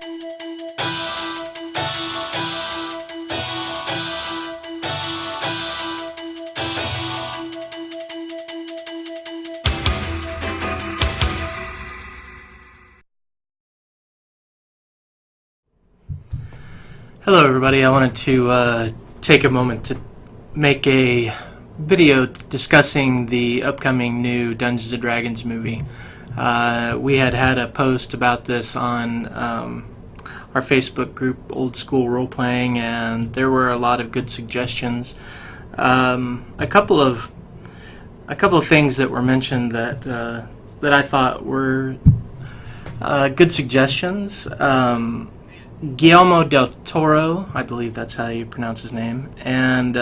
Hello everybody, I wanted to take a moment to make a video discussing the upcoming new Dungeons & Dragons movie. We had a post about this on our Facebook group, Old School Role Playing, and there were a lot of good suggestions. A couple of things that were mentioned that I thought were good suggestions. Guillermo del Toro, I believe that's how you pronounce his name, and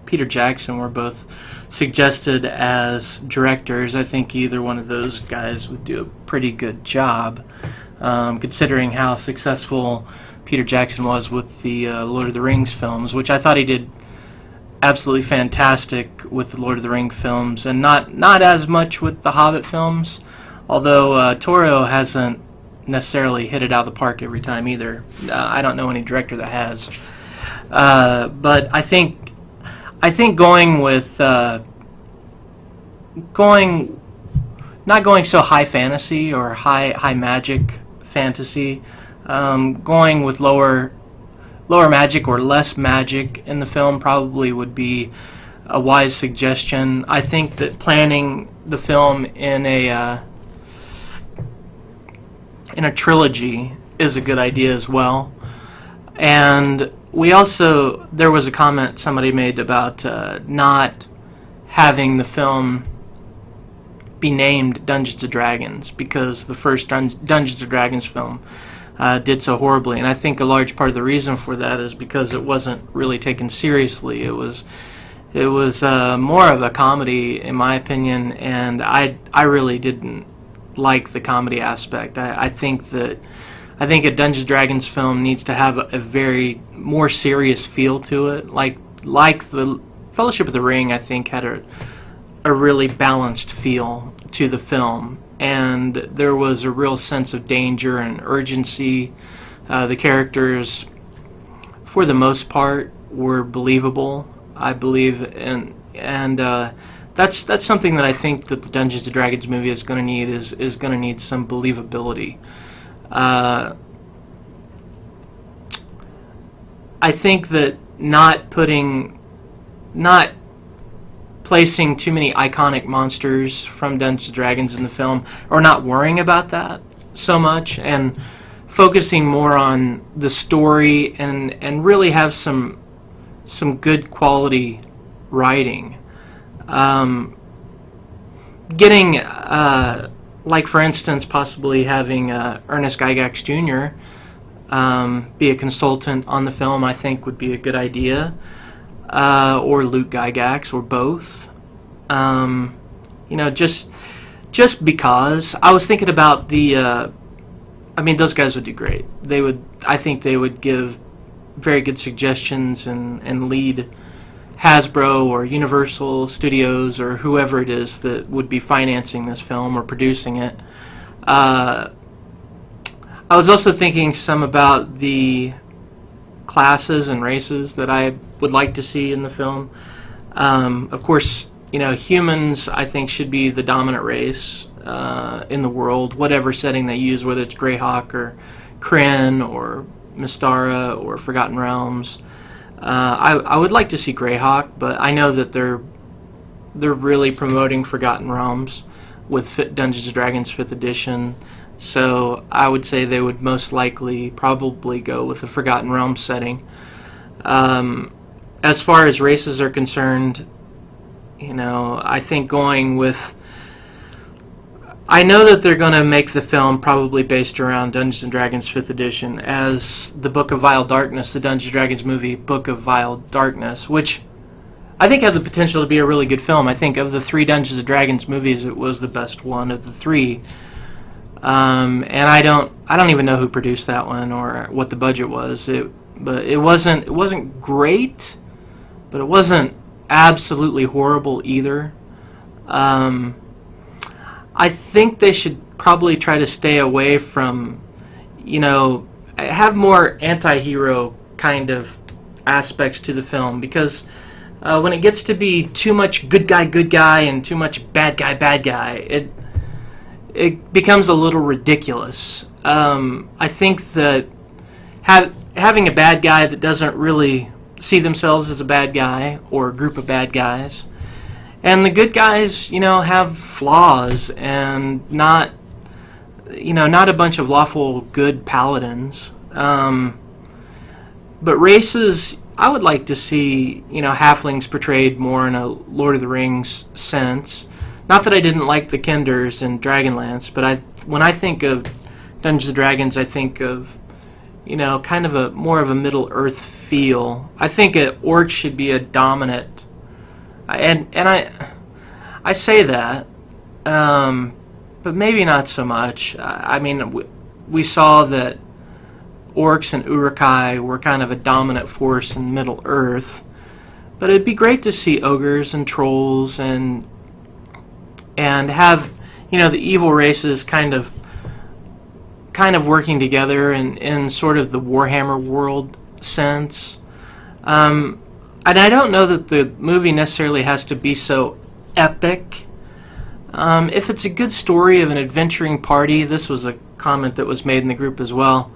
Peter Jackson were both suggested as directors. I think either one of those guys would do a pretty good job, considering how successful Peter Jackson was with the Lord of the Rings films, which I thought he did absolutely fantastic with the Lord of the Rings films, and not as much with the Hobbit films, although Toro hasn't necessarily hit it out of the park every time either. I don't know any director that has. But I think going with not going so high fantasy or high magic fantasy, going with lower magic or less magic in the film probably would be a wise suggestion. I think that planning the film in a trilogy is a good idea as well. And there was a comment somebody made about not having the film be named Dungeons & Dragons because the first Dungeons & Dragons film did so horribly. And I think a large part of the reason for that is because it wasn't really taken seriously. It was more of a comedy, in my opinion, and I really didn't like the comedy aspect. I think a Dungeons & Dragons film needs to have a very more serious feel to it. Like the Fellowship of the Ring, I think had a really balanced feel to the film, and there was a real sense of danger and urgency. The characters, for the most part, were believable, I believe, and that's something that I think that the Dungeons & Dragons movie is going to need is going to need some believability. I think that not placing too many iconic monsters from Dungeons & Dragons in the film, or not worrying about that so much, and focusing more on the story and really have some good quality writing. Getting, like for instance, possibly having Ernest Gygax Jr. Be a consultant on the film, I think would be a good idea, or Luke Gygax, or both. Just because I was thinking about those guys would do great. I think they would give very good suggestions and lead Hasbro or Universal Studios or whoever it is that would be financing this film or producing it. I was also thinking some about the classes and races that I would like to see in the film. Of course, humans I think should be the dominant race in the world, whatever setting they use, whether it's Greyhawk or Krynn or Mystara or Forgotten Realms. I would like to see Greyhawk, but I know that they're really promoting Forgotten Realms with Dungeons & Dragons 5th edition, so I would say they would most likely probably go with the Forgotten Realms setting. As far as races are concerned, I think going with... I know that they're going to make the film probably based around Dungeons & Dragons 5th edition as the Book of Vile Darkness, the Dungeons & Dragons movie Book of Vile Darkness, which I think had the potential to be a really good film. I think of the 3 Dungeons & Dragons movies, it was the best one of the 3. And I don't even know who produced that one or what the budget was. But it wasn't great, but it wasn't absolutely horrible either. I think they should probably try to stay away from, have more anti-hero kind of aspects to the film, because when it gets to be too much good guy and too much bad guy, it becomes a little ridiculous. I think that having a bad guy that doesn't really see themselves as a bad guy or a group of bad guys, and the good guys, have flaws and not a bunch of lawful good paladins. But races, I would like to see, halflings portrayed more in a Lord of the Rings sense. Not that I didn't like the Kenders in Dragonlance, but when I think of Dungeons and Dragons, I think of, kind of a more of a Middle Earth feel. I think an orc should be a dominant, and I say that, but maybe not so much. I mean, we saw that orcs and Uruk-hai were kind of a dominant force in Middle Earth, but it'd be great to see ogres and trolls and have the evil races kind of working together in sort of the Warhammer world sense. And I don't know that the movie necessarily has to be so epic. If it's a good story of an adventuring party, this was a comment that was made in the group as well,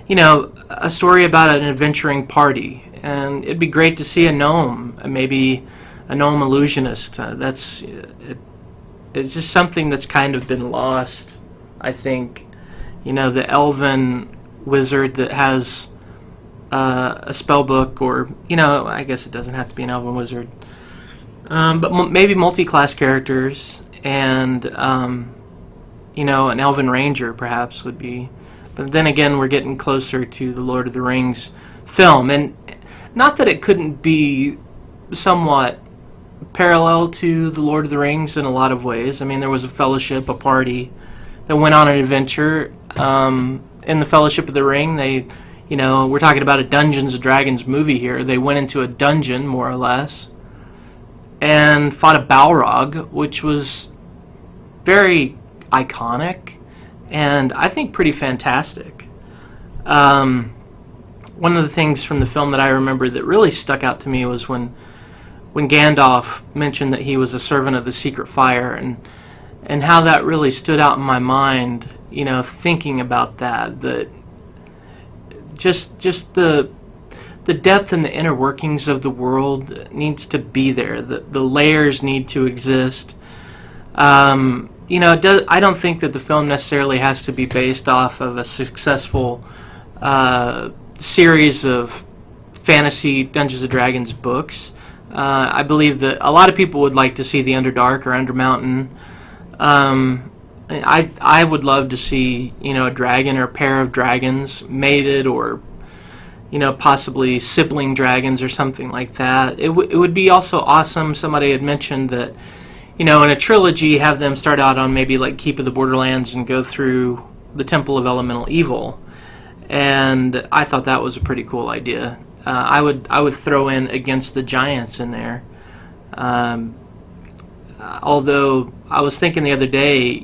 a story about an adventuring party, and it'd be great to see a gnome, maybe a gnome illusionist. It's just something that's kind of been lost, I think. The elven wizard that has a spell book, or, I guess it doesn't have to be an elven wizard, but maybe multi-class characters, and, an elven ranger perhaps would be. But then again, we're getting closer to the Lord of the Rings film, and not that it couldn't be somewhat parallel to the Lord of the Rings in a lot of ways. I mean, there was a fellowship, a party that went on an adventure. In the Fellowship of the Ring, we're talking about a Dungeons and Dragons movie here. They went into a dungeon, more or less, and fought a Balrog, which was very iconic and I think pretty fantastic. One of the things from the film that I remember that really stuck out to me was when Gandalf mentioned that he was a servant of the Secret Fire, and how that really stood out in my mind, thinking about that just the depth and the inner workings of the world needs to be there. The layers need to exist. I don't think that the film necessarily has to be based off of a successful series of fantasy Dungeons & Dragons books. I believe that a lot of people would like to see the Underdark or Undermountain. I would love to see, a dragon or a pair of dragons mated, or, possibly sibling dragons or something like that. It would be also awesome. Somebody had mentioned that, in a trilogy, have them start out on maybe like Keep of the Borderlands and go through the Temple of Elemental Evil. And I thought that was a pretty cool idea. I would throw in Against the Giants in there. Although I was thinking the other day,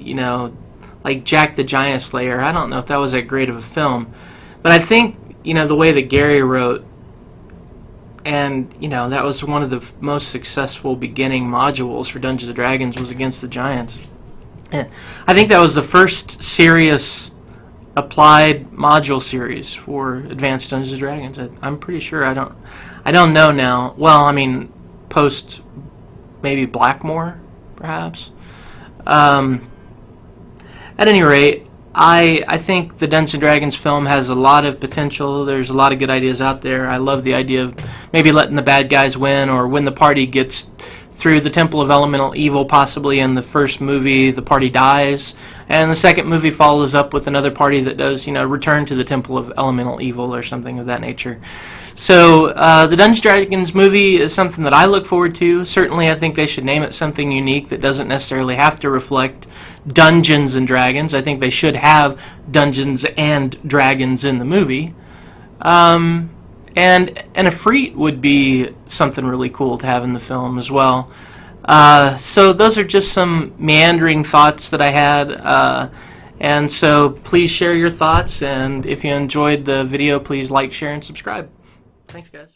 like Jack the Giant Slayer, I don't know if that was that great of a film. But I think, the way that Gary wrote, and, that was one of the most successful beginning modules for Dungeons & Dragons, was Against the Giants. And I think that was the first serious applied module series for Advanced Dungeons & Dragons. I'm pretty sure. I don't know now. Well, I mean, post maybe Blackmore, perhaps. At any rate, I think the Dungeons & Dragons film has a lot of potential. There's a lot of good ideas out there. I love the idea of maybe letting the bad guys win, or when the party gets through the Temple of Elemental Evil, possibly in the first movie, the party dies, and the second movie follows up with another party that does, return to the Temple of Elemental Evil or something of that nature. So the Dungeons & Dragons movie is something that I look forward to. Certainly, I think they should name it something unique that doesn't necessarily have to reflect Dungeons and Dragons. I think they should have Dungeons and Dragons in the movie. And a Efreet would be something really cool to have in the film as well. So those are just some meandering thoughts that I had. And so please share your thoughts, and if you enjoyed the video, please like, share, and subscribe. Thanks, guys.